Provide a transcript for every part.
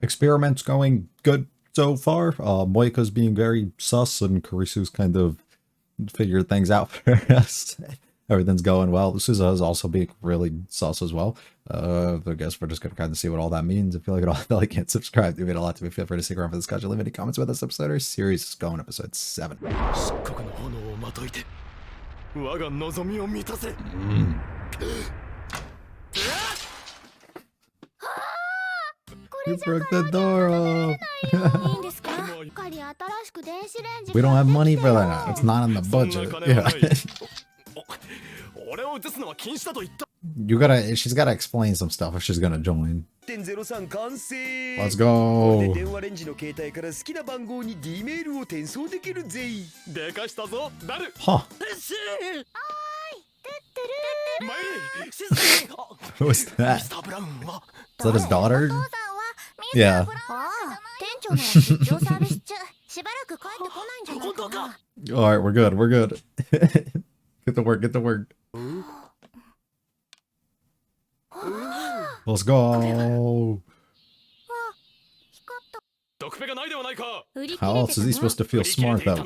experiments going good so far. Moika's being very sus, and Karisu's kind of figured things out for us. Everything's going well. Suza is also being really sus as well. I guess we're just gonna kind of see what all that means. If you like it all, I can't subscribe. You made a lot to me. Feel free to stick around for the discussion. Leave any comments about this episode or series. Is going episode 7. You broke the door off. We don't have money for that. It's not in the budget. Yeah. She's gotta explain some stuff if she's gonna join. Let's go. Huh. Who was that? Is that his daughter? Yeah. Alright, we're good, we're good. Get to work, get to work. Let's go. How else is he supposed to feel smart though?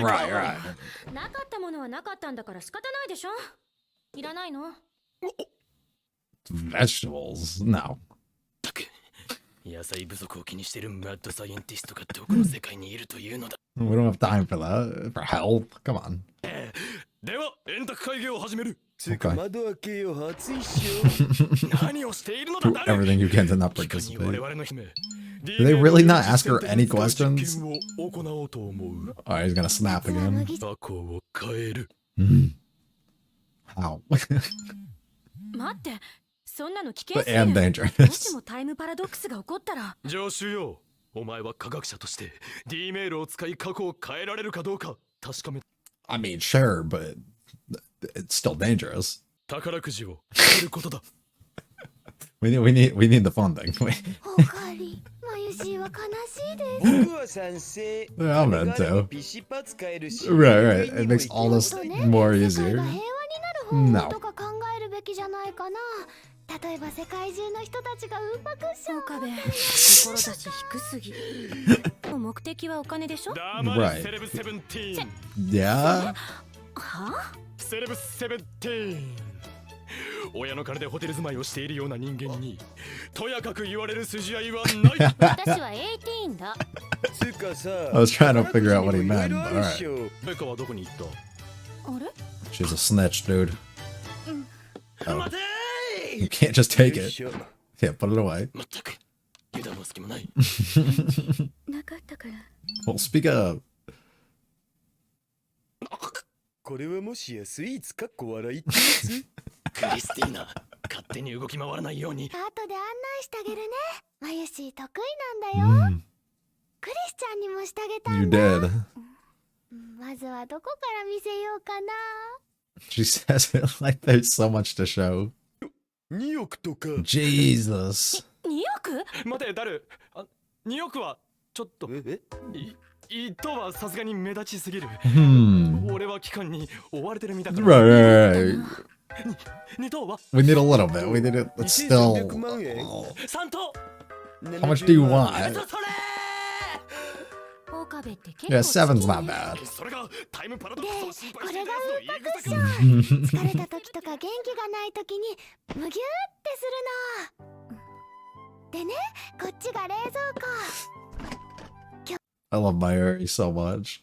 Right, right. Vegetables? No. We don't have time for that. For health? Come on. Okay. Do everything you can to not participate. Do they really not ask her any questions? Alright, he's gonna snap again. How? And dangerous. I mean, sure, but it's still dangerous. We need the funding. I'm into. Right. It makes all this more easier. No. Right. Yeah. I was trying to figure out what he meant, but alright. She's a snitch, dude. Oh. You can't just take it. Yeah, put it away. Well, speak up. You did. She says it like there's so much to show. Jesus. Right. We need a little bit. We need it. It's still. Oh. How much do you want? Yeah, 7's not bad. I love my Harry so much.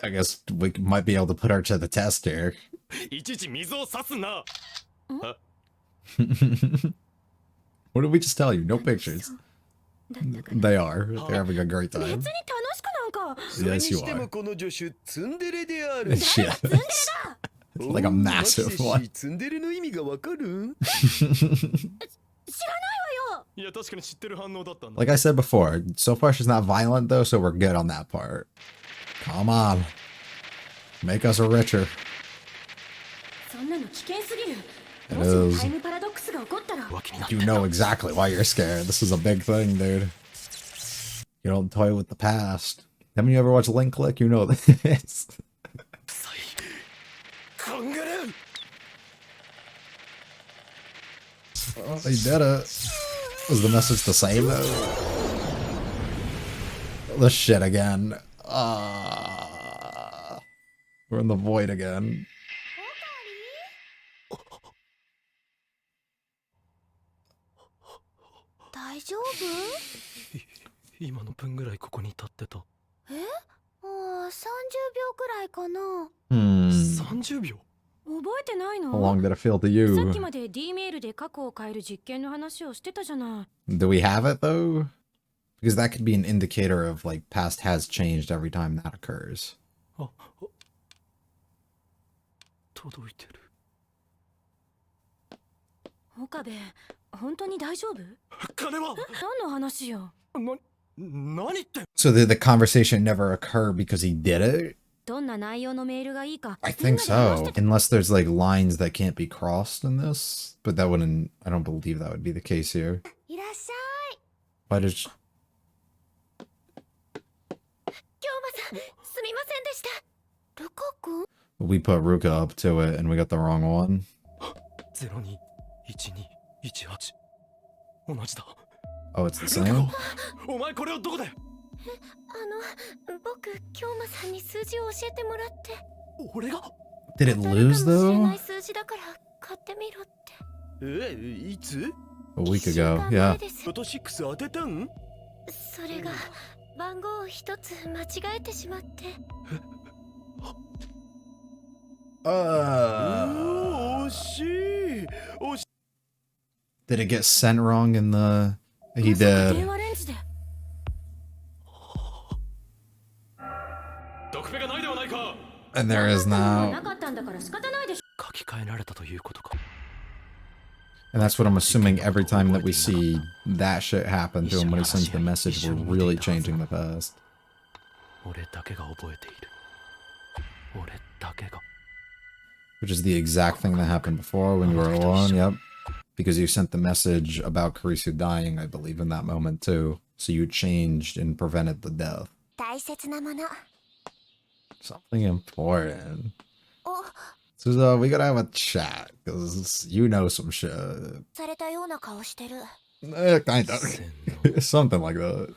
I guess we might be able to put her to the test here. What did we just tell you? No pictures. They are. They're having a great time. Yes, you are. Yes. Like a massive one. Like I said before, so far she's not violent though, so we're good on that part. Come on. Make us richer. It is. You know exactly why you're scared. This is a big thing, dude. You don't toy with the past. Haven't you ever watched Link Click? You know this. Oh, he did it. Was the message the same though? The shit again. We're in the void again. How long did it feel to you? Do we have it though? Because that could be an indicator of like past has changed every time that occurs. So did the conversation never occur because he did it? I think so. Unless there's like lines that can't be crossed in this. But that wouldn't, I don't believe that would be the case here. Why did she... We put Ruka up to it and we got the wrong one. Oh, it's the same? Did it lose though? A week ago, yeah. Did it get sent wrong in the... He did. And there is now. And that's what I'm assuming every time that we see that shit happen to him when he sends the message, we're really changing the past. Which is the exact thing that happened before when you were alone, yep. Because you sent the message about Kurisu dying, I believe, in that moment too. So you changed and prevented the death. Something important. So we gotta have a chat, because you know some shit. Kind of. Something like that.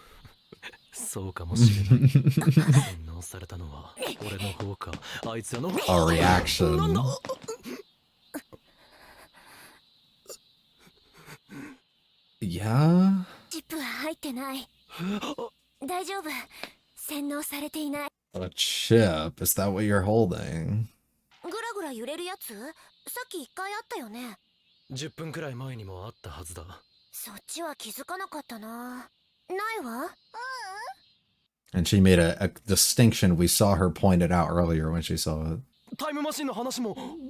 A reaction. Yeah? A chip? Is that what you're holding? And she made a distinction. We saw her point it out earlier when she saw it.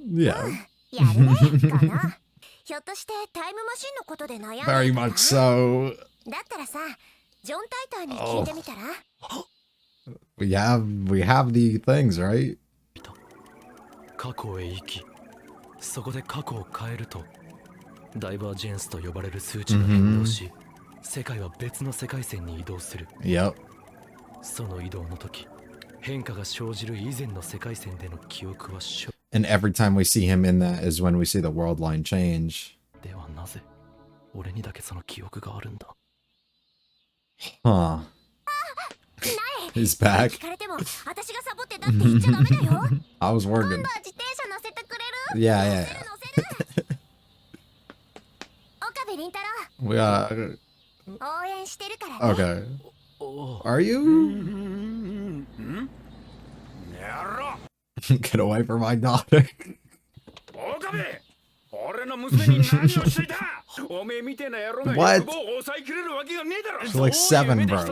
Yeah. Very much so. Oh. We have the things, right? Yep. And every time we see him in that is when we see the world line change. Huh. He's back. I was working. Yeah. We okay. Are you? Get away from my daughter. What? She's like 7, bro.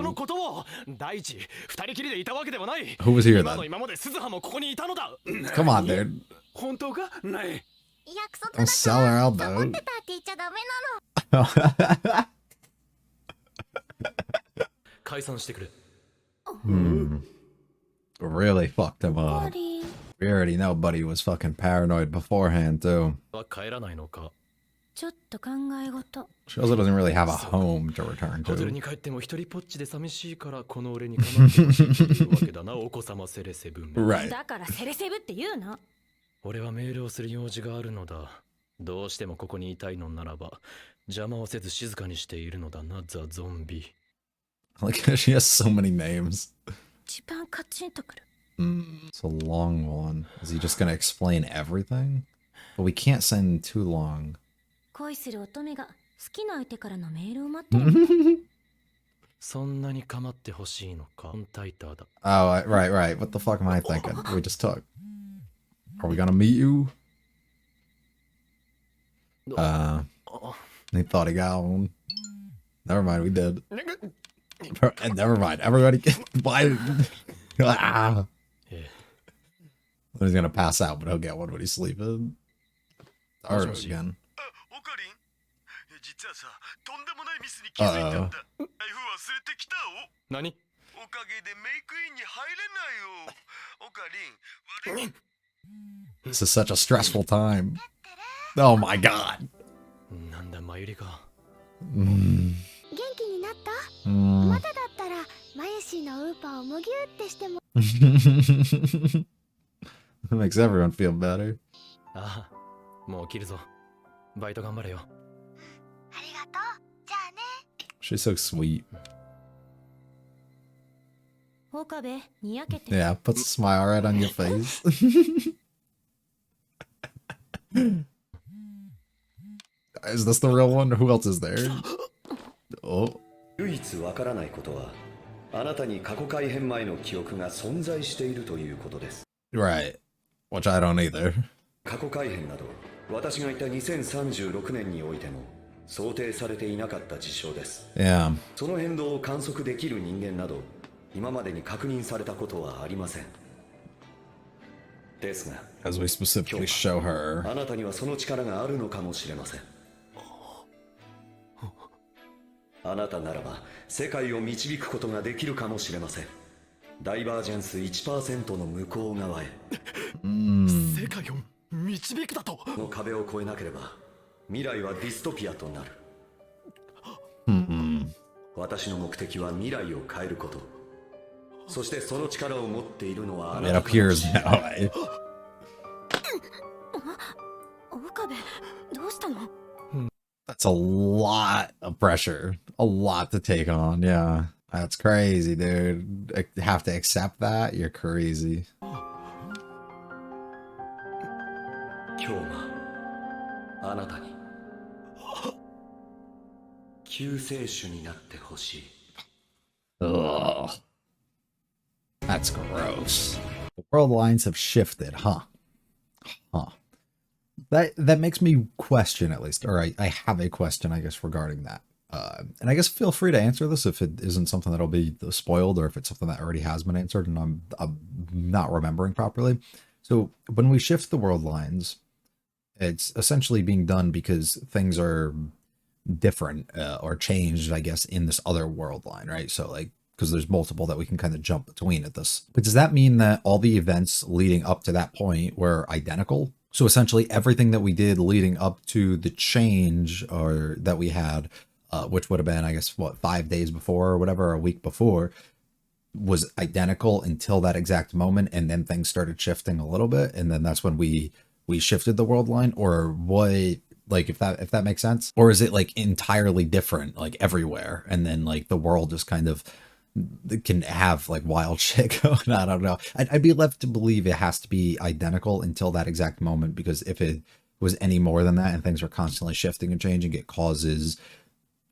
Who was here then? Come on, dude. Don't sell her out, though. Really fucked him up. We already know Buddy was fucking paranoid beforehand, too. She also doesn't really have a home to return to. に帰っても一人ぽっちで寂しいからこの俺に構ってほしいというわけだな、お子様セレセブン。Right. だからセレセブって言うの。俺はメールをする用事があるのだ。どうしてもここにいたいのならば邪魔をせず静かにしているのだな、ザ・ゾンビ。Like she has so many names. 一番カチンとくる。It's a long one. Is he just gonna explain everything? But we can't send too long. 恋する乙女が好きな相手からのメールを待ってる。そんなに構ってほしいのか。タイターだ。Oh, right. What the fuck am I thinking? We just took. Are we gonna meet you? He thought he got one. Never mind, we did. Never mind. Everybody get why ah. He's gonna pass out, but he'll get one when he's sleeping. Or again. Uh-oh. This is such a stressful time. Oh my god. なんだマユリか。元気になった？まだだったらマユシーのウーパーをむぎゅーってしても。It makes everyone feel better. ああ、もう起きるぞ。バイト頑張れよ。ありがとう。じゃあね。She's so sweet. 岡部、にやけて。Yeah, puts a smile right on your face. Is this the real one? Who else is there? Oh. 唯一わからないことは、あなたに過去改変前の記憶が存在しているということです。Right. Which I don't either. 過去改変など、私がいた2036年においても想定されていなかった事象です。Yeah. その変動を観測できる人間など、今までに確認されたことはありません。ですが、As we specifically show her. あなたにはその力があるのかもしれません。あなたならば世界を導くことができるかもしれません。ダイバージェンス 1% の向こう側へ。世界を導くだと。の壁を越えなければ未来はディストピアとなる。私の目的は未来を変えること。そしてその力を持っているのはあな It た appears that way. 岡部、どうしたの？ That's a lot of pressure. A lot to take on, yeah. That's crazy, dude. Have to accept that? You're crazy. 今日はあなたに救世主になってほしい。 Ugh. That's gross. The world lines have shifted, huh? That makes me question, at least. Or I have a question, I guess, regarding that. And I guess feel free to answer this if it isn't something that'll be spoiled or if it's something that already has been answered and I'm not remembering properly. So when we shift the world lines, it's essentially being done because things are different or changed, I guess, in this other world line, right? So like, because there's multiple that we can kind of jump between at this. But does that mean that all the events leading up to that point were identical? So essentially everything that we did leading up to the change or that we had, which would have been, I guess, what, 5 days before or whatever, a week before, was identical until that exact moment. And then things started shifting a little bit. And then that's when we shifted the world line, or what, like, if that makes sense, or is it like entirely different, like everywhere? And then like the world just kind of can have like wild shit going on. I don't know. I'd be left to believe it has to be identical until that exact moment, because if it was any more than that and things are constantly shifting and changing, it causes,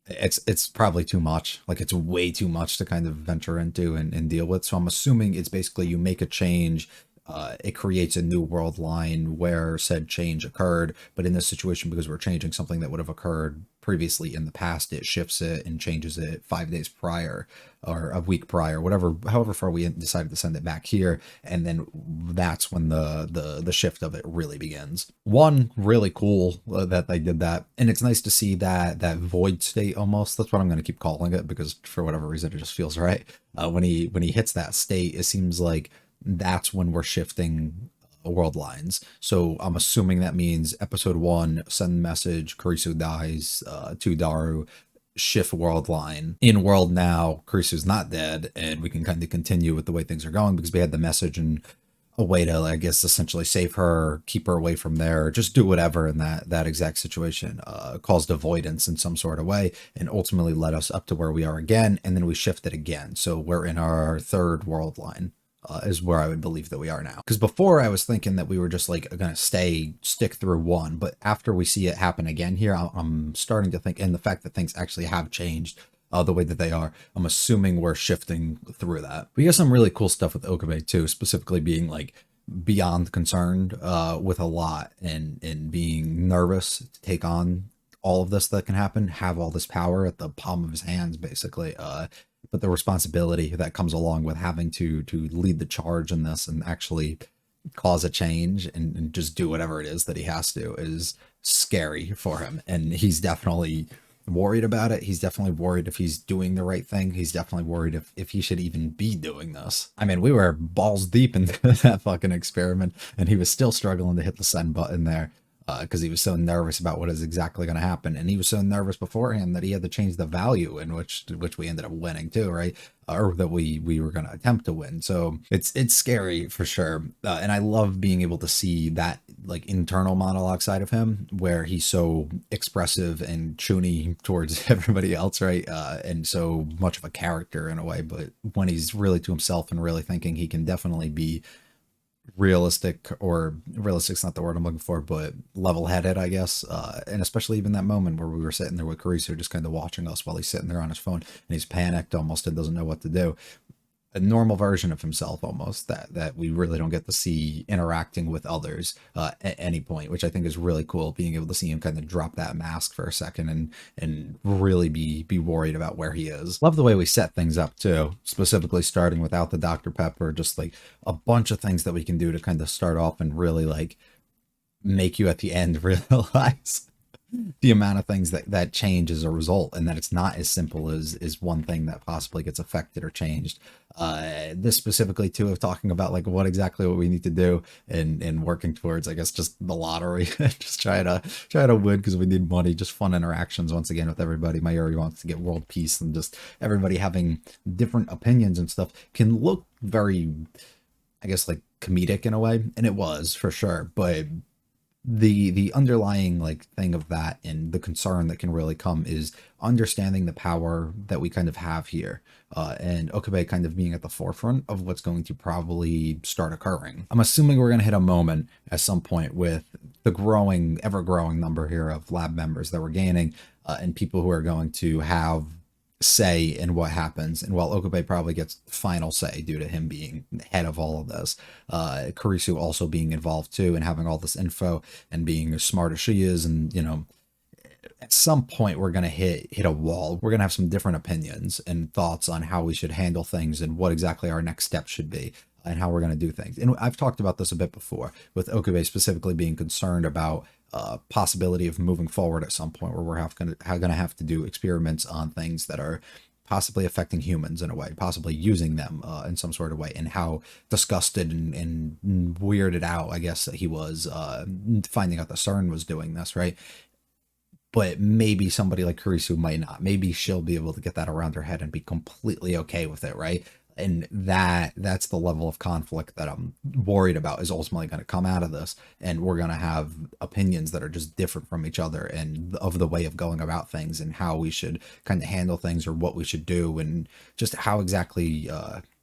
it's probably too much. Like it's way too much to kind of venture into and deal with. So I'm assuming it's basically you make a change, it creates a new world line where said change occurred, but in this situation, because we're changing something that would have occurred previously in the past, it shifts it and changes it 5 days prior or a week prior, whatever, however far we decided to send it back here. And then that's when the shift of it really begins. One, really cool that they did that. And it's nice to see that void state almost. That's what I'm going to keep calling it, because for whatever reason, it just feels right. When he hits that state, it seems like that's when we're shifting world lines. So I'm assuming that means episode 1, send message, Kurisu dies, to Daru, shift world line. In world now, Kurisu's not dead, and we can kind of continue with the way things are going because we had the message and a way to, I guess, essentially save her, keep her away from there, just do whatever in that exact situation, caused avoidance in some sort of way, and ultimately led us up to where we are again, and then we shifted again. So we're in our third world line. Is where I would believe that we are now. Because before I was thinking that we were just like gonna stick through one, but after we see it happen again here, I'm starting to think, and the fact that things actually have changed the way that they are, I'm assuming we're shifting through that. We got some really cool stuff with Okabe too, specifically being like beyond concerned with a lot and being nervous to take on all of this that can happen, have all this power at the palm of his hands, basically. But the responsibility that comes along with having to lead the charge in this and actually cause a change and just do whatever it is that he has to is scary for him. And he's definitely worried about it. He's definitely worried if he's doing the right thing. He's definitely worried if he should even be doing this. I mean, we were balls deep into that fucking experiment, and he was still struggling to hit the send button there. Because he was so nervous about what is exactly going to happen, and he was so nervous beforehand that he had to change the value in which we ended up winning too, right? Or that we were going to attempt to win. So it's scary for sure, and I love being able to see that like internal monologue side of him, where he's so expressive and chuny towards everybody else, right? And so much of a character in a way, but when he's really to himself and really thinking, he can definitely be realistic, or realistic's not the word I'm looking for, but level-headed, I guess. And especially even that moment where we were sitting there with Kurisu just kind of watching us while he's sitting there on his phone and he's panicked almost and doesn't know what to do. A normal version of himself almost that we really don't get to see interacting with others at any point, which I think is really cool, being able to see him kind of drop that mask for a second and really be worried about where he is. Love the way we set things up too, specifically starting without the Dr. Pepper, just like a bunch of things that we can do to kind of start off and really like make you at the end realize the amount of things that change as a result, and that it's not as simple as one thing that possibly gets affected or changed. This specifically too, of talking about like what we need to do and working towards, I guess, just the lottery. Just try to win because we need money. Just fun interactions once again with everybody. Mayuri wants to get world peace, and just everybody having different opinions and stuff can look very, I guess, like comedic in a way, and it was for sure, but the underlying like thing of that and the concern that can really come is understanding the power that we kind of have here, and Okabe kind of being at the forefront of what's going to probably start occurring. I'm assuming we're going to hit a moment at some point with the ever-growing number here of lab members that we're gaining, and people who are going to have say in what happens. And while Okabe probably gets final say due to him being head of all of this, Kurisu also being involved too and having all this info and being as smart as she is, and you know, at some point we're going to hit a wall. We're going to have some different opinions and thoughts on how we should handle things and what exactly our next steps should be and how we're going to do things. And I've talked about this a bit before, with Okabe specifically being concerned about possibility of moving forward at some point where we're going to have to do experiments on things that are possibly affecting humans in a way, possibly using them in some sort of way, and how disgusted and weirded out, I guess, he was finding out that CERN was doing this, right? But maybe somebody like Kurisu might not. Maybe she'll be able to get that around her head and be completely okay with it, right? And that's the level of conflict that I'm worried about is ultimately going to come out of this, and we're going to have opinions that are just different from each other, and of the way of going about things and how we should kind of handle things or what we should do, and just how exactly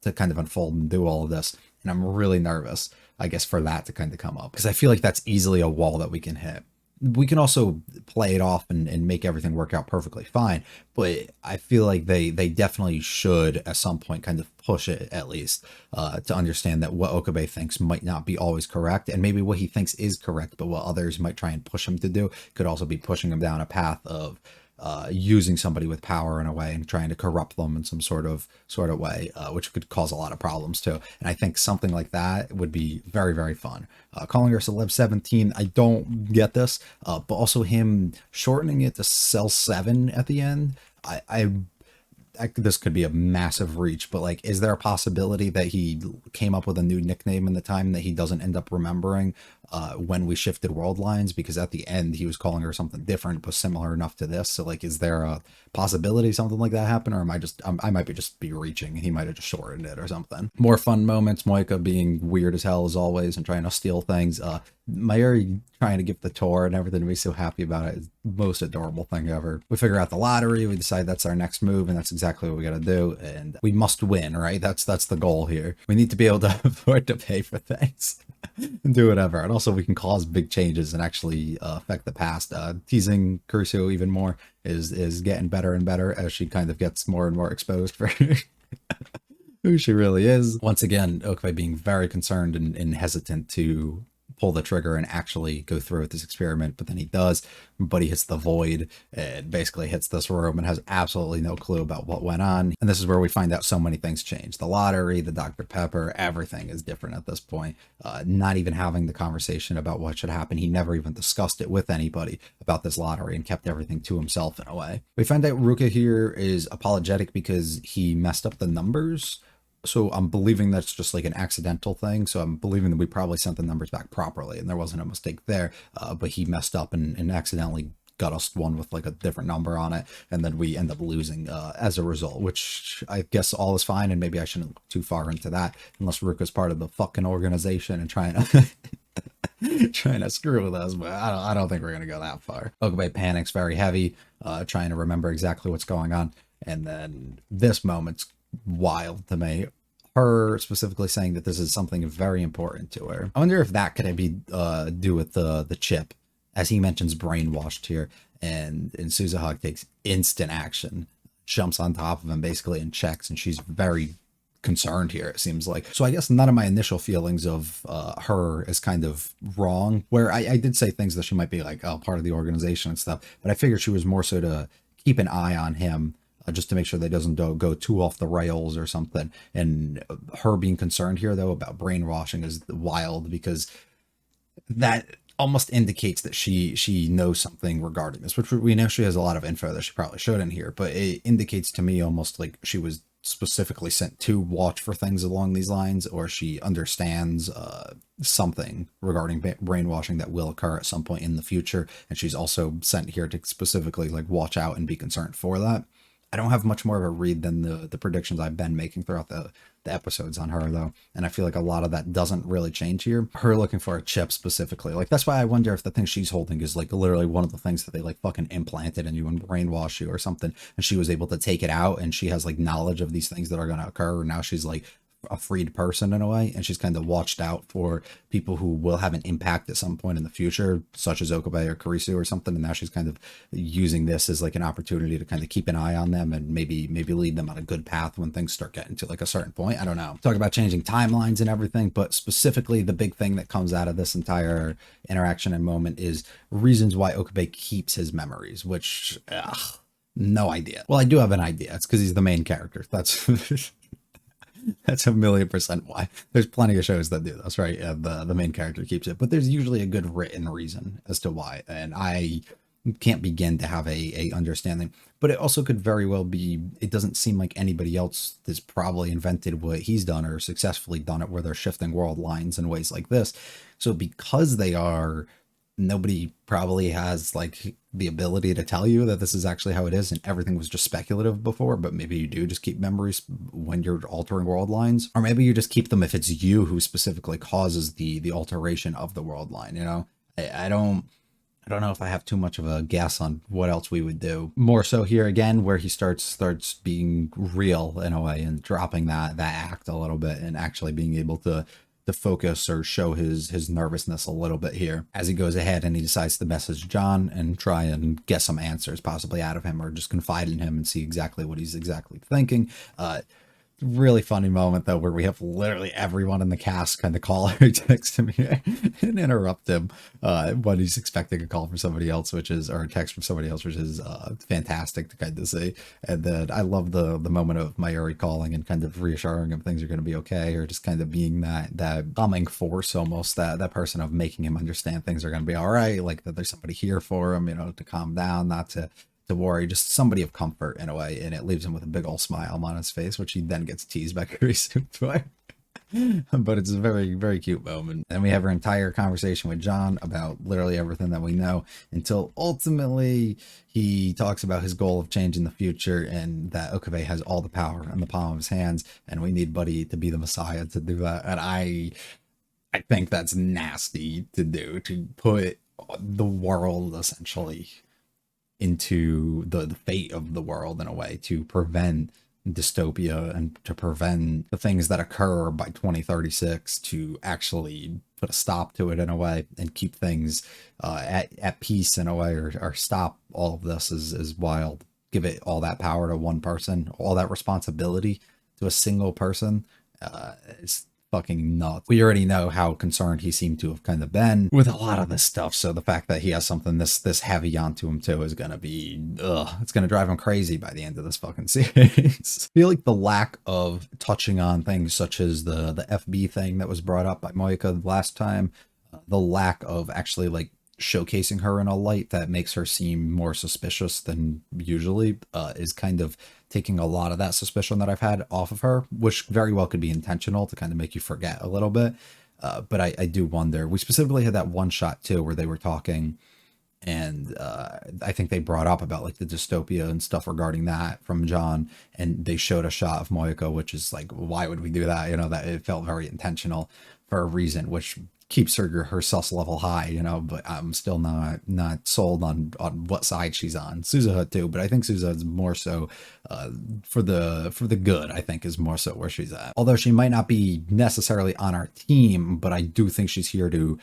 to kind of unfold and do all of this. And I'm really nervous, I guess, for that to kind of come up, because I feel like that's easily a wall that we can hit. We can also play it off and make everything work out perfectly fine, but I feel like they definitely should at some point kind of push it, at least, to understand that what Okabe thinks might not be always correct, and maybe what he thinks is correct, but what others might try and push him to do could also be pushing him down a path of using somebody with power in a way and trying to corrupt them in some sort of way, which could cause a lot of problems too. And I think something like that would be very, very fun. Calling her Celeb 17, I don't get this, but also him shortening it to Cell 7 at the end, I this could be a massive reach, but like, is there a possibility that he came up with a new nickname in the time that he doesn't end up remembering when we shifted world lines? Because at the end he was calling her something different but similar enough to this. So like, is there a possibility something like that happened, or am I might be reaching, and he might have just shortened it or something? More fun moments, Moika being weird as hell as always and trying to steal things. Mayuri trying to give the tour and everything, to be so happy about it is the most adorable thing ever. We figure out the lottery, we decide that's our next move, and that's exactly what we gotta do, and we must win, right? That's the goal here. We need to be able to afford to pay for things and do whatever, and also we can cause big changes and actually affect the past. Teasing Kurisu even more is getting better and better as she kind of gets more and more exposed for who she really is. Once again, Okabe being very concerned and hesitant to pull the trigger and actually go through with this experiment, but then he does, but he hits the void and basically hits this room and has absolutely no clue about what went on. And this is where we find out so many things change. The lottery, the Dr. Pepper, everything is different at this point. Not even having the conversation about what should happen. He never even discussed it with anybody about this lottery and kept everything to himself in a way. We find out Ruka here is apologetic because he messed up the numbers. So I'm believing that's just like an accidental thing. So I'm believing that we probably sent the numbers back properly and there wasn't a mistake there, but he messed up and accidentally got us one with like a different number on it, and then we end up losing as a result, which I guess all is fine, and maybe I shouldn't look too far into that unless Ruka's part of the fucking organization and trying to screw with us, but I don't think we're gonna go that far. Okabe panics very heavy, trying to remember exactly what's going on, and then this moment's wild to me. Her specifically saying that this is something very important to her. I wonder if that could be do with the chip, as he mentions brainwashed here, and Suzuha takes instant action, jumps on top of him basically and checks, and she's very concerned here, it seems like. So I guess none of my initial feelings of her is kind of wrong, where I did say things that she might be like, oh, part of the organization and stuff, but I figured she was more so to keep an eye on him, just to make sure they doesn't go too off the rails or something. And her being concerned here though about brainwashing is wild, because that almost indicates that she knows something regarding this, which we know she has a lot of info that she probably shouldn't hear, but it indicates to me almost like she was specifically sent to watch for things along these lines, or she understands something regarding brainwashing that will occur at some point in the future, and she's also sent here to specifically like watch out and be concerned for that. I don't have much more of a read than the predictions I've been making throughout the episodes on her though, and I feel like a lot of that doesn't really change here. Her looking for a chip specifically, like that's why I wonder if the thing she's holding is like literally one of the things that they like fucking implanted in you and brainwash you or something, and she was able to take it out, and she has like knowledge of these things that are going to occur, and now she's like a freed person in a way, and she's kind of watched out for people who will have an impact at some point in the future, such as Okabe or Kurisu or something, and now she's kind of using this as like an opportunity to kind of keep an eye on them and maybe lead them on a good path when things start getting to like a certain point. I don't know. Talk about changing timelines and everything, but specifically the big thing that comes out of this entire interaction and moment is reasons why Okabe keeps his memories, which no idea. Well, I do have an idea. It's because he's the main character. That's that's 1,000,000% why. There's plenty of shows that do this, right? The main character keeps it, but there's usually a good written reason as to why, and I can't begin to have a understanding. But it also could very well be, it doesn't seem like anybody else has probably invented what he's done or successfully done it, where they're shifting world lines in ways like this. So because they are, nobody probably has like the ability to tell you that this is actually how it is, and everything was just speculative before, but maybe you do just keep memories when you're altering world lines, or maybe you just keep them if it's you who specifically causes the alteration of the world line, you know? I don't know if I have too much of a guess on what else we would do. More so here again, where he starts being real in a way and dropping that act a little bit and actually being able to focus or show his nervousness a little bit here as he goes ahead and he decides to message John and try and get some answers possibly out of him, or just confide in him and see exactly what he's exactly thinking. Really funny moment though, where we have literally everyone in the cast kind of call or text him here and interrupt him when he's expecting a call from somebody else, or a text from somebody else, which is fantastic to kind of see. And then I love the moment of Mayuri calling and kind of reassuring him things are going to be okay, or just kind of being that calming force almost, that person of making him understand things are going to be all right, like that there's somebody here for him, you know, to calm down, not to to worry, just somebody of comfort in a way, and it leaves him with a big old smile on his face, which he then gets teased by Kurisu for. But it's a very, very cute moment. And we have our entire conversation with John about literally everything that we know until ultimately he talks about his goal of changing the future and that Okabe has all the power in the palm of his hands and we need Buddy to be the Messiah to do that. And I think that's nasty to do, to put the world essentially into the fate of the world in a way, to prevent dystopia and to prevent the things that occur by 2036, to actually put a stop to it in a way and keep things at peace in a way, or stop all of this is wild. Give it all that power to one person, all that responsibility to a single person. It's fucking nuts. We already know how concerned he seemed to have kind of been with a lot of this stuff, so the fact that he has something this heavy onto him too is gonna be it's gonna drive him crazy by the end of this fucking series. I feel like the lack of touching on things such as the FB thing that was brought up by Moika last time, the lack of actually like showcasing her in a light that makes her seem more suspicious than usually is kind of taking a lot of that suspicion that I've had off of her, which very well could be intentional to kind of make you forget a little bit. But I do wonder. We specifically had that one shot too where they were talking, and I think they brought up about like the dystopia and stuff regarding that from John, and they showed a shot of Moiko, which is like, why would we do that? You know, that it felt very intentional for a reason, which keeps her sus level high, you know, but I'm still not sold on what side she's on. Suzuha too, but I think Suzuha is more so for the good, I think, is more so where she's at. Although she might not be necessarily on our team, but I do think she's here to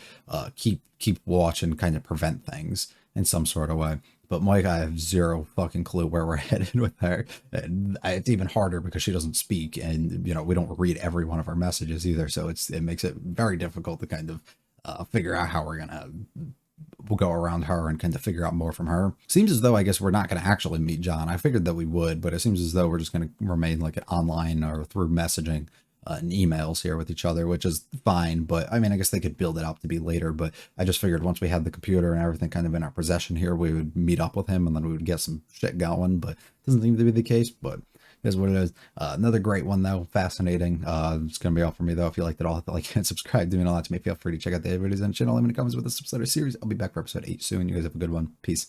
keep watch and kind of prevent things in some sort of way. But Mike, I have zero fucking clue where we're headed with her. And it's even harder because she doesn't speak, and you know, we don't read every one of her messages either. So it makes it very difficult to kind of figure out how we'll go around her and kind of figure out more from her. Seems as though I guess we're not going to actually meet John. I figured that we would, but it seems as though we're just going to remain like online or through messaging and emails here with each other, which is fine. But I mean, I guess they could build it up to be later, but I just figured once we had the computer and everything kind of in our possession here, we would meet up with him and then we would get some shit going, but it doesn't seem to be the case, but is what it is. Another great one though, fascinating. It's gonna be all for me though. If you liked it all, hit the like and subscribe, doing all that to me. Feel free to check out the other videos on the channel. Let me know in the comments with this episode of series. I'll be back for episode 8 soon. You guys have a good one. Peace.